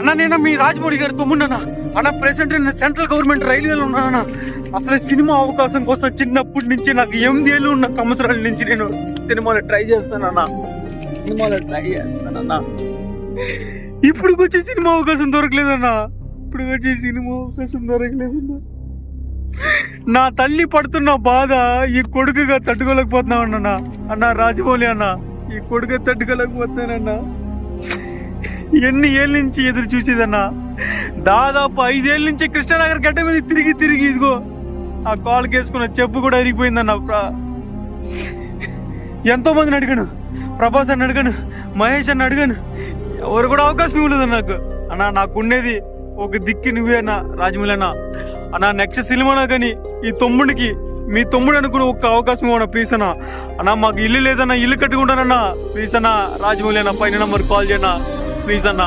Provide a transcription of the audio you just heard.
అన్న నేను మీ రాజమౌళి గారి తమ్ముడన్నా అన్న. ప్రెసెంట్ నేను సెంట్రల్ గవర్నమెంట్ రైల్వేలో ఉన్నానన్నా. అసలు సినిమా అవకాశం కోసం చిన్నప్పటి నుంచి నాకు 8 ఏళ్ళు ఉన్న సంవత్సరాల నుంచి నేను సినిమాలో ట్రై చేస్తానన్నా. ఇప్పుడు వచ్చే సినిమా అవకాశం దొరకలేదన్నా. నా తల్లి పడుతున్న బాధ ఈ కొడుకుగా తట్టుకోలేకపోతున్నామన్నా. అన్న రాజమౌళి అన్న, ఈ కొడుకు తట్టుకోలేకపోతున్నానన్నా. ఎన్ని ఏళ్ళ నుంచి ఎదురు చూసేదన్నా. దాదాపు 5 ఏళ్ళ నుంచి కృష్ణానగర్ గడ్డ మీద తిరిగి ఇదిగో ఆ కాల్ కేసుకున్న చెప్పు కూడా ఇరిగిపోయిందన్న. ఎంతో మందిని అడిగాను, ప్రభాస్ అని అడిగాను, మహేష్ అని అడిగాను, ఎవరు కూడా అవకాశం ఇవ్వలేదన్న నాకు. అన్నా నాకుండేది ఒక దిక్కి నువ్వే అన్న రాజమౌళి అన్న. అన్న నెక్స్ట్ సినిమానా కానీ ఈ తమ్ముడికి మీ తమ్ముడు అనుకుని ఒక్క అవకాశం ఇవ్వనా ప్లీజ్ అన్న. అన్న మాకు ఇల్లు లేదన్నా, ఇల్లు కట్టుకుంటానన్నా ప్లీజ్ అన్న. రాజమౌళి అన్న 5 నెంబర్ కాల్ చేయన్నా ప్లీజ్ అన్న.